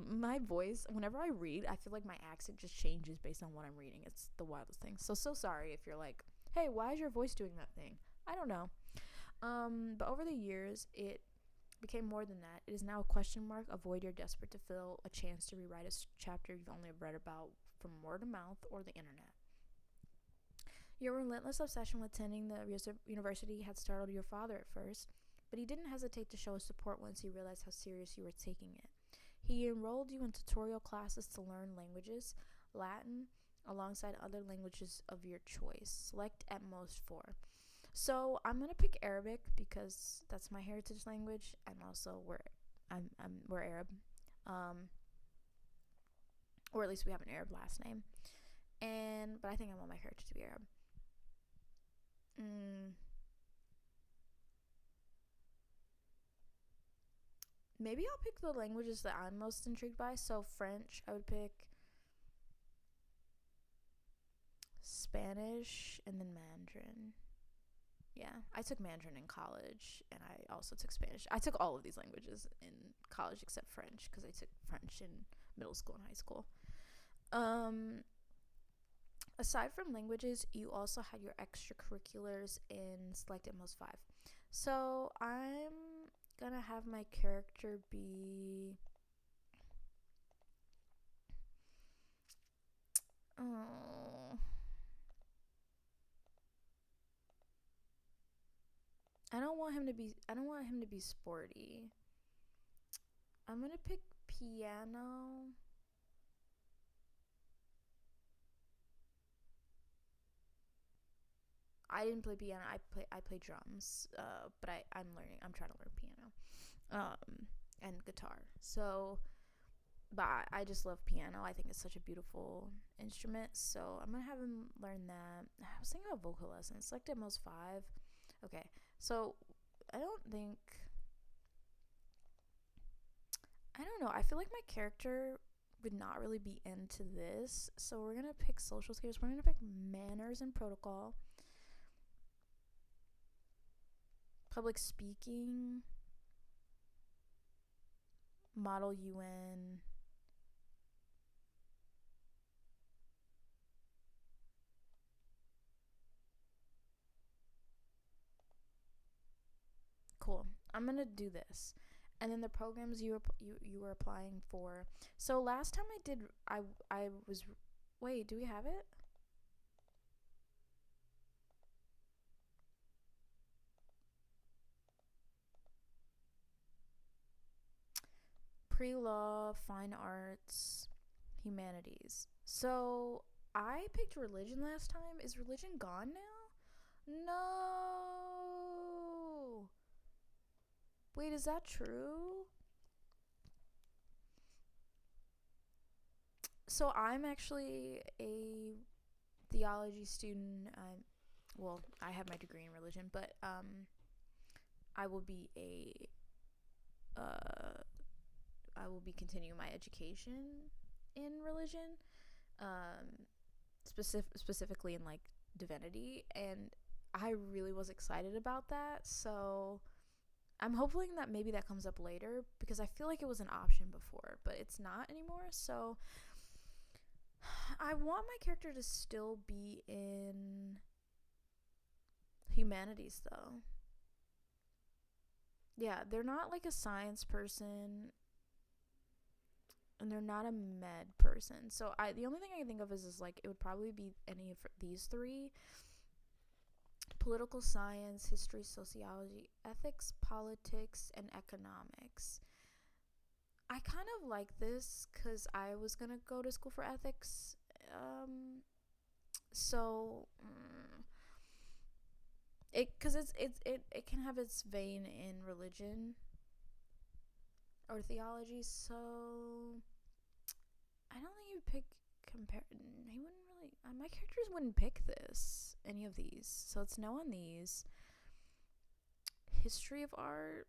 Speaker 1: My voice, whenever I read, I feel like my accent just changes based on what I'm reading. It's the wildest thing. So sorry if you're like, hey, why is your voice doing that thing? I don't know. But over the years, it became more than that. It is now a question mark, a void you're desperate to fill, a chance to rewrite a chapter you've only read about from word of mouth or the internet. Your relentless obsession with attending the university had startled your father at first, but he didn't hesitate to show his support once he realized how serious you were taking it. He enrolled you in tutorial classes to learn languages, Latin, alongside other languages of your choice. Select at most 4. So I'm gonna pick Arabic because that's my heritage language, and also we're Arab, um, or at least we have an Arab last name. But I think I want my heritage to be Arab. Mm, Maybe I'll pick the languages that I'm most intrigued by. So French, I would pick Spanish and then Mandarin. Yeah, I took Mandarin in college, and I also took Spanish. I took all of these languages in college except French because I took French in middle school and high school. Um, Aside from languages, you also had your extracurriculars in Select at Most 5. So I'm gonna have my character be. Oh, I don't want him to be. I don't want him to be sporty. I'm gonna pick piano. I didn't play piano. I play drums. But I'm learning. I'm trying to learn piano. And guitar. So, but I just love piano. I think it's such a beautiful instrument. So I'm gonna have him learn that. I was thinking about vocal lessons. Select at most 5. Okay. So I don't think. I don't know. I feel like my character would not really be into this. So we're gonna pick social skills. We're gonna pick manners and protocol. Public speaking, model UN. Cool. I'm gonna do this, and then the programs you were applying for. So last time I was. Wait, do we have it? Pre-law, fine arts, humanities. So I picked religion last time. Is religion gone now? No. Wait, is that true? So I'm actually a theology student. I have my degree in religion, but I will be a uh, I will be continuing my education in religion, specifically in like divinity, and I really was excited about that. So I'm hoping that maybe that comes up later because I feel like it was an option before, but it's not anymore. So I want my character to still be in humanities though. Yeah, they're not like a science person and they're not a med person. So the only thing I can think of is like it would probably be any of these 3: political science, history, sociology, ethics, politics, and economics. I kind of like this because I was gonna go to school for ethics. So Because it can have esse vein in religion or theology. So I don't think you'd pick compare. He wouldn't really. My characters wouldn't pick any of these. So it's no on these. History of art.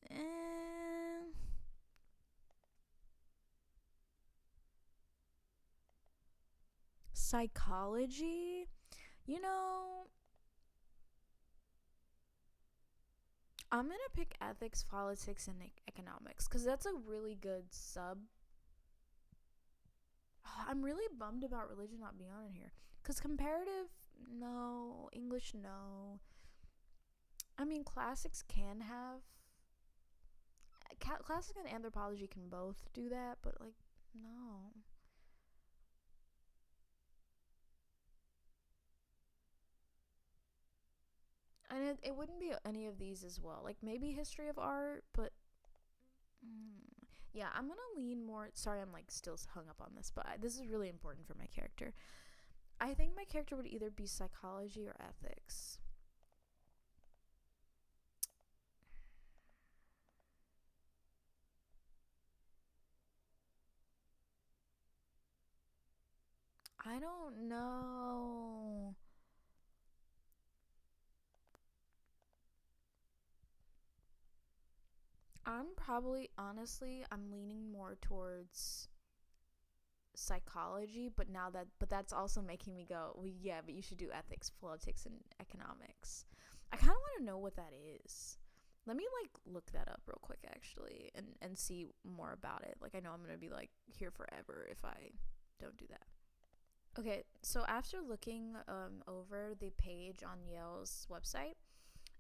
Speaker 1: Eh. Psychology. You know, I'm gonna pick ethics, politics, and economics because that's a really good sub. I'm really bummed about religion not being on here because comparative, no. English, no. I mean, classics can have. Classics and anthropology can both do that, but like, no. And it wouldn't be any of these as well. Like, maybe history of art, but yeah, I'm gonna lean more. Sorry, I'm like still hung up on this, but this is really important for my character. I think my character would either be psychology or ethics. I don't know. I'm probably honestly I'm leaning more towards psychology, but that's also making me go, well, yeah, but you should do ethics, politics, and economics. I kind of want to know what that is. Let me like look that up real quick actually, and see more about it. Like I know I'm gonna be like here forever if I don't do that. Okay, so after looking over the page on Yale's website,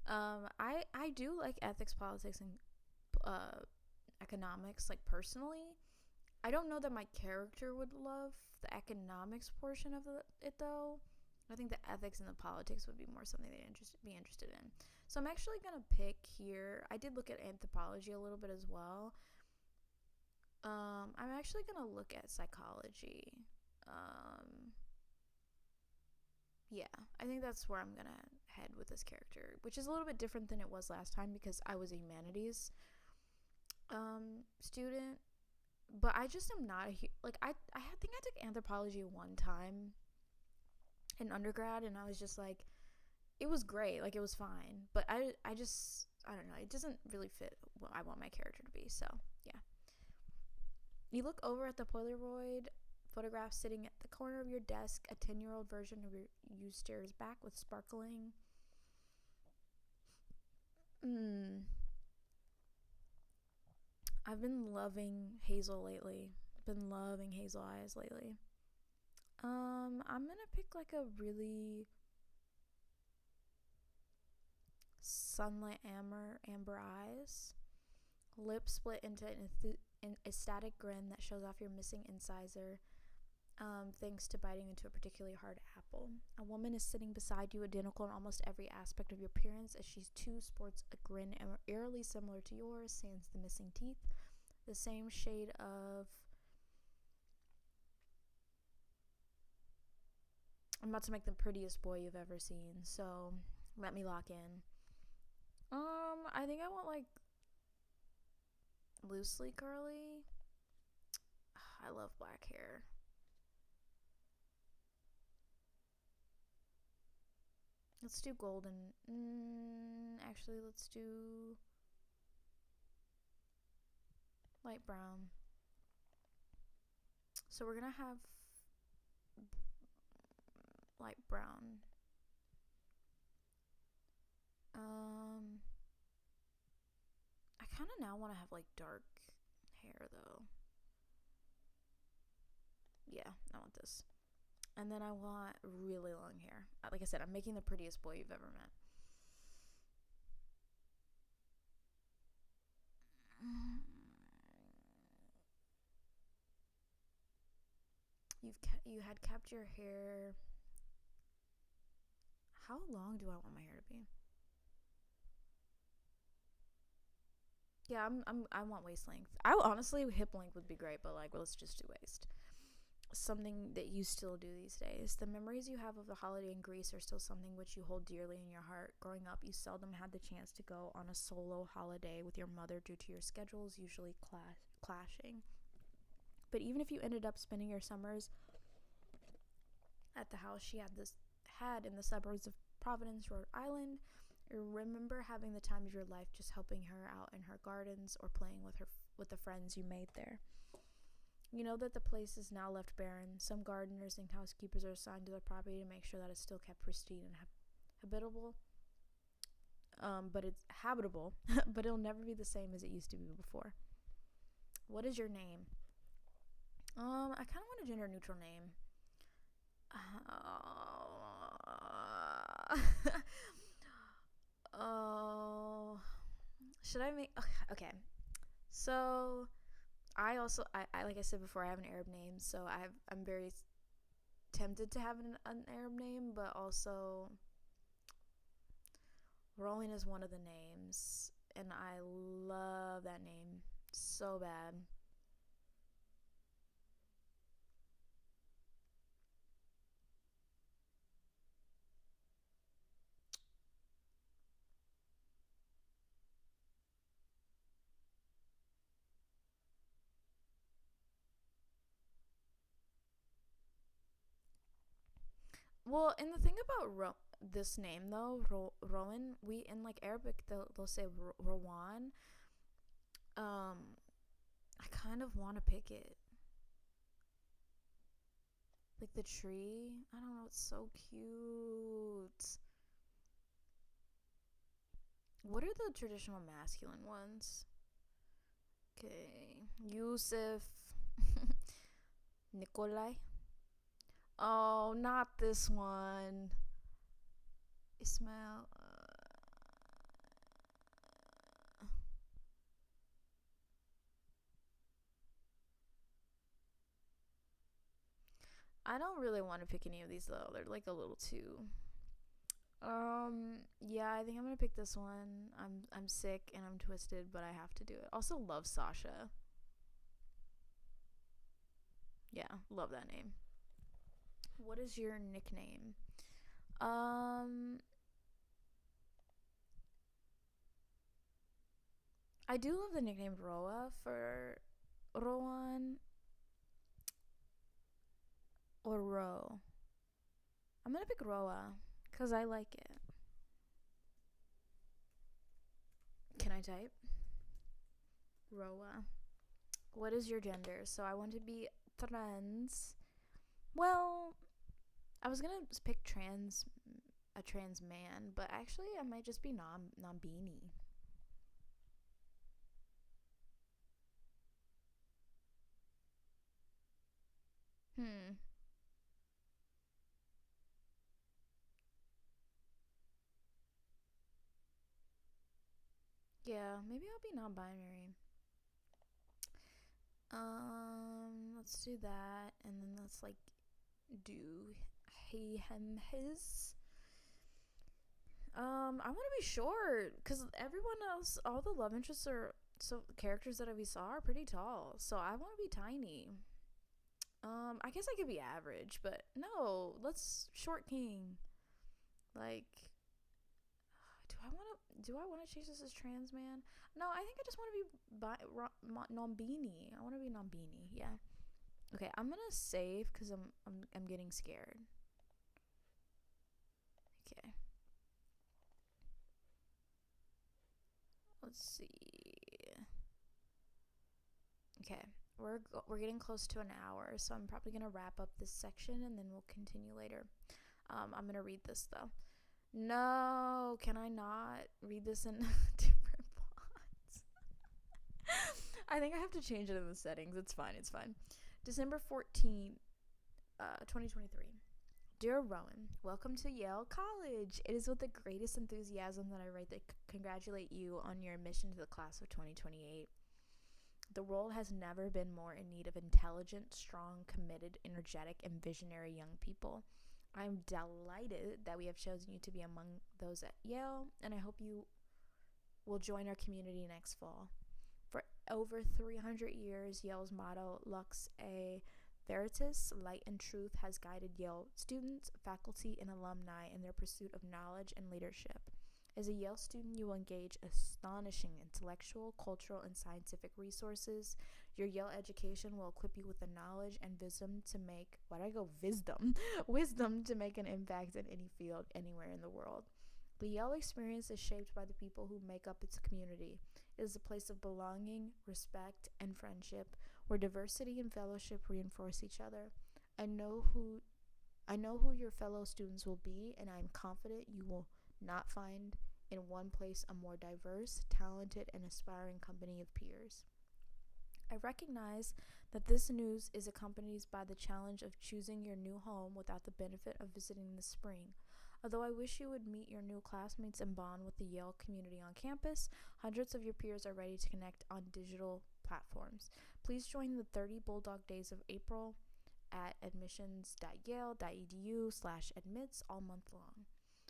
Speaker 1: I do like ethics, politics, and uh, economics. Like personally, I don't know that my character would love the economics portion of it though. I think the ethics and the politics would be more something they'd be interested in. So I'm actually gonna pick here. I did look at anthropology a little bit as well. I'm actually gonna look at psychology. Um, yeah, I think that's where I'm gonna head with this character, which is a little bit different than it was last time because I was a humanities student, but I just am not like I think I took anthropology one time in undergrad, and I was just like, it was great, like it was fine, but I just I don't know, it doesn't really fit what I want my character to be. So yeah, you look over at the Polaroid photograph sitting at the corner of your desk. A 10-year-old version of you stares back with sparkling. Mm, I've been loving Hazel lately. Been loving Hazel eyes lately. I'm gonna pick like a really sunlit amber eyes, lips split into an ecstatic grin that shows off your missing incisor. Thanks to biting into a particularly hard apple. A woman is sitting beside you, identical in almost every aspect of your appearance, as she too sports a grin eerily similar to yours, sans the missing teeth. The same shade of. I'm about to make the prettiest boy you've ever seen, so let me lock in. I think I want like loosely curly. I love black hair. Let's do golden. Actually, let's do light brown. So we're gonna have light brown. I kind of now want to have like dark hair though. Yeah, I want this. And then I want really long hair. Like I said, I'm making the prettiest boy you've ever met. You had kept your hair. How long do I want my hair to be? Yeah, I want waist length. I honestly hip length would be great, but like let's just do waist. something that you still do these days. The memories you have of the holiday in Greece are still something which you hold dearly in your heart. Growing up, you seldom had the chance to go on a solo holiday with your mother due to your schedules usually clashing. But even if you ended up spending your summers at the house she had in the suburbs of Providence, Rhode Island, remember having the time of your life just helping her out in her gardens or playing with the friends you made there. You know that the place is now left barren. Some gardeners and housekeepers are assigned to the property to make sure that it's still kept pristine and habitable. But it's habitable, but it'll never be the same as it used to be before. What is your name? I kind of want a gender neutral name. Oh, should I make? Okay. So I also, I like I said before, I have an Arab name, so I'm very tempted to have an Arab name, but also Rolling is one of the names, and I love that name so bad. Well, and the thing about this name though, Rowan, we in like Arabic they'll say Rowan. I kind of want to pick it. Like the tree. I don't know, it's so cute. What are the traditional masculine ones? Okay. Yusuf. Nikolai. Oh, not this one. Ismail. I don't really want to pick any of these though. They're like a little too. Yeah, I think I'm gonna pick this one. I'm sick and I'm twisted, but I have to do it. Also, love Sasha. Yeah, love that name. What is your nickname? Um, I do love the nickname Roa for Rowan or Ro. I'm gonna pick Roa because I like it. Can I type? Roa. What is your gender? So I want to be trans. Well, I was gonna pick a trans man, but actually I might just be non-beanie. Hmm. Yeah, maybe I'll be non-binary. Let's do that, and then let's like do he, him, his. I want to be short because everyone else, all the love interests are so characters that we saw are pretty tall. So I want to be tiny. I guess I could be average, but no, let's short king. Like, do I want to chase this as trans man? No, I think I just want to be non-beanie. I want to be non-beanie. Yeah. Okay, I'm gonna save because I'm getting scared. Okay. Let's see. Okay, we're getting close to an hour, so I'm probably gonna wrap up this section and then we'll continue later. I'm gonna read this though. No, can I not read this in different fonts? I think I have to change it in the settings. It's fine. It's fine. December 14th, 2023. Dear Rowan, welcome to Yale College. It is with the greatest enthusiasm that I write to congratulate you on your admission to the class of 2028. The world has never been more in need of intelligent, strong, committed, energetic, and visionary young people. I'm delighted that we have chosen you to be among those at Yale, and I hope you will join our community next fall. For over 300 years, Yale's motto, Lux A Veritas, Light and Truth has guided Yale students, faculty, and alumni in their pursuit of knowledge and leadership. As a Yale student, you will engage astonishing intellectual, cultural, and scientific resources. Your Yale education will equip you with the knowledge and wisdom to make, wisdom to make an impact in any field, anywhere in the world. The Yale experience is shaped by the people who make up its community. It is a place of belonging, respect, and friendship, where diversity and fellowship reinforce each other. I know who your fellow students will be, and I am confident you will not find in one place a more diverse, talented, and aspiring company of peers. I recognize that this news is accompanied by the challenge of choosing your new home without the benefit of visiting the spring. Although I wish you would meet your new classmates and bond with the Yale community on campus, hundreds of your peers are ready to connect on digital platforms. Please join the 30 Bulldog Days of April at admissions.yale.edu/admits all month long.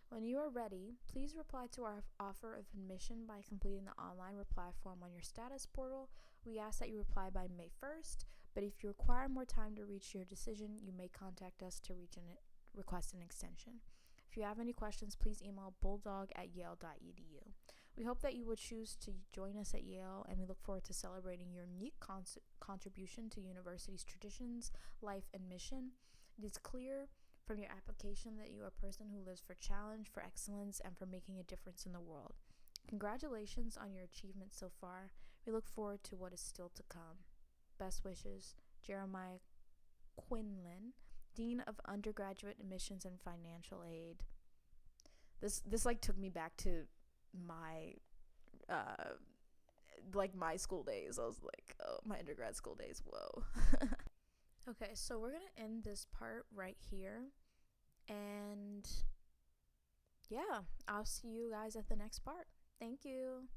Speaker 1: When you are ready, please reply to our offer of admission by completing the online reply form on your status portal. We ask that you reply by May 1st, but if you require more time to reach your decision, you may contact us to request an extension. If you have any questions, please email bulldog@yale.edu. We hope that you would choose to join us at Yale, and we look forward to celebrating your unique contribution to university's traditions, life, and mission. It is clear from your application that you are a person who lives for challenge, for excellence, and for making a difference in the world. Congratulations on your achievements so far. We look forward to what is still to come. Best wishes, Jeremiah Quinlan, Dean of Undergraduate Admissions and Financial Aid. This took me back to my my school days. I was like, oh, my undergrad school days, whoa. Okay, so we're gonna end this part right here, and yeah, I'll see you guys at the next part. Thank you.